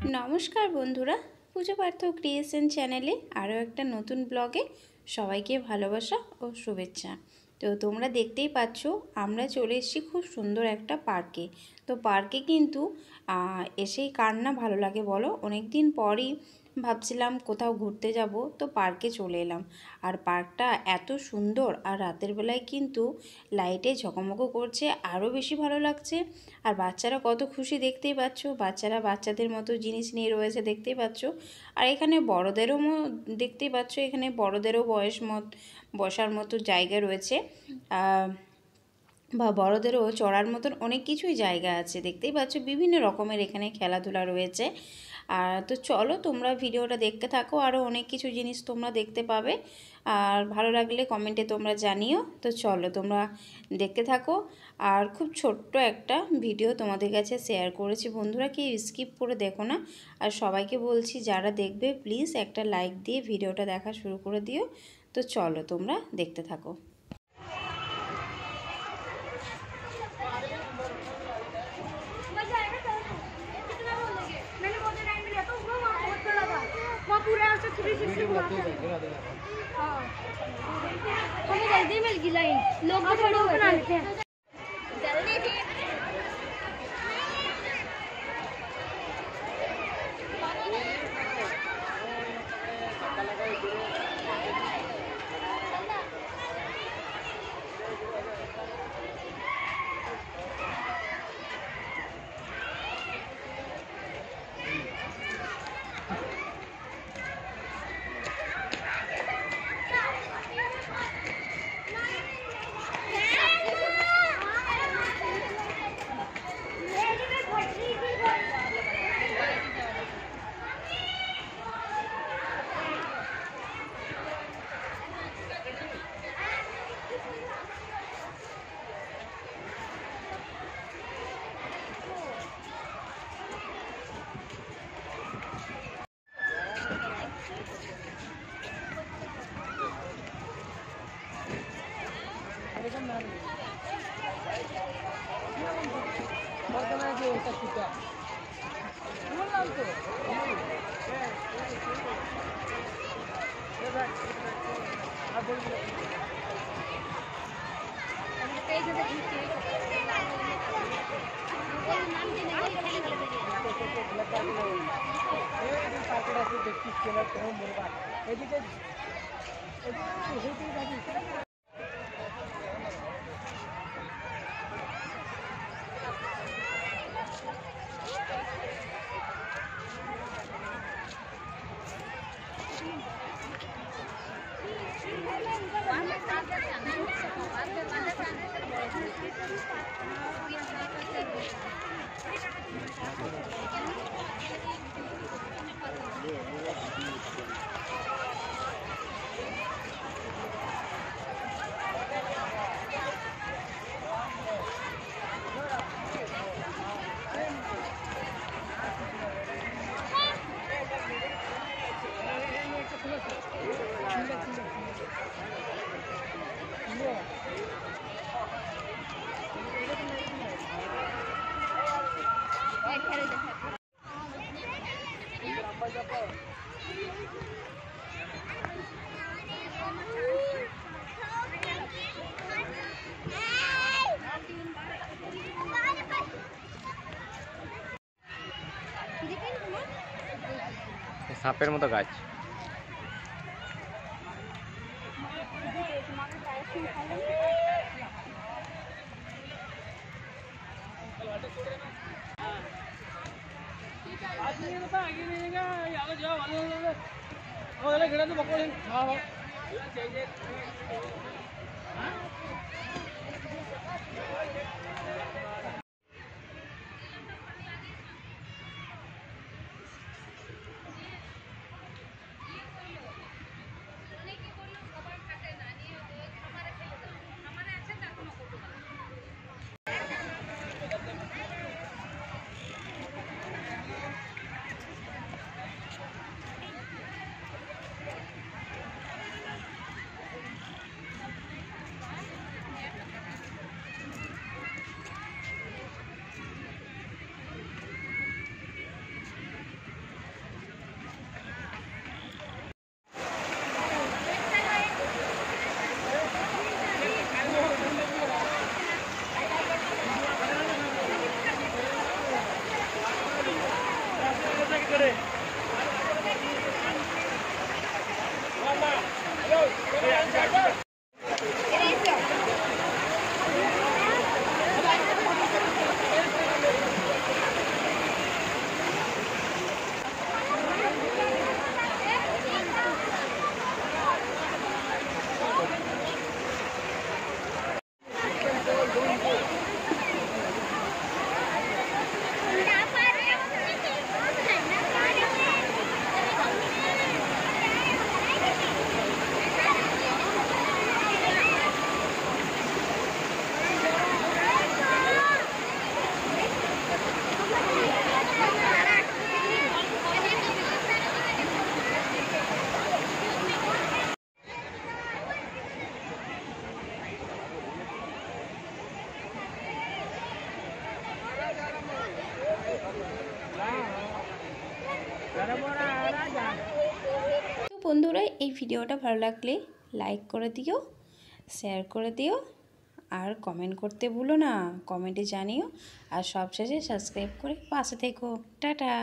नमस्कार बंधुरा पूजा पार्थ क्रिएशन चैनेले आरो एक नतून ब्लगे सबाइके भालोबासा और शुभेच्छा। तो तोमरा देखतेई पाচ্ছো आमरा चले एसेছি खूब सुंदर एक पार्के। तो पार्के किन्तु एसेई कार ना भालो लागे बोलो, अनेक दिन परई भाबছিলাম কোথাও ঘুরতে যাব, তো পার্কে চলে এলাম। আর পার্কটা এত সুন্দর, আর রাতের বেলায় কিন্তু লাইটে ঝকমক করছে, আরও বেশি ভালো লাগছে। আর বাচ্চারা কত খুশি দেখতেই পাচ্ছ, বাচ্চারা বাচ্চাদের মতো জিনিস নিয়ে রয়েছে দেখতেই পাচ্ছ। আর এখানে বড়দেরও দেখতেই পাচ্ছ, এখানে বড়দেরও বসার মতো জায়গা রয়েছে, বা বড়দেরও চড়ার মতন অনেক কিছুই জায়গা আছে দেখতেই পাচ্ছ। বিভিন্ন রকমের এখানে খেলাধুলা রয়েছে। আর তো চলো তোমরা ভিডিওটা দেখতে থাকো, আরও অনেক কিছু জিনিস তোমরা দেখতে পাবে। আর ভালো লাগলে কমেন্টে তোমরা জানিও। তো চলো তোমরা দেখতে থাকো। আর খুব ছোট্ট একটা ভিডিও তোমাদের কাছে শেয়ার করেছি বন্ধুরা, কি স্কিপ করে দেখো না। আর সবাইকে বলছি যারা দেখবে প্লিজ একটা লাইক দিয়ে ভিডিওটা দেখা শুরু করে দিও। তো চলো তোমরা দেখতে থাকো। पूरा 360 हाँ हमें जल्दी मिल गई लाइन, लोग तो थोड़ा बना लेते हैं जल्दी थी। সাপের মতো গাছ। তো বন্ধুরা, এই ভিডিওটা ভালো লাগলে লাইক করে দিও, শেয়ার করে দিও, আর কমেন্ট করতে ভুলো না, কমেন্টে জানিও, আর সবশেষে সাবস্ক্রাইব করে পাশে থেকো। টাটা।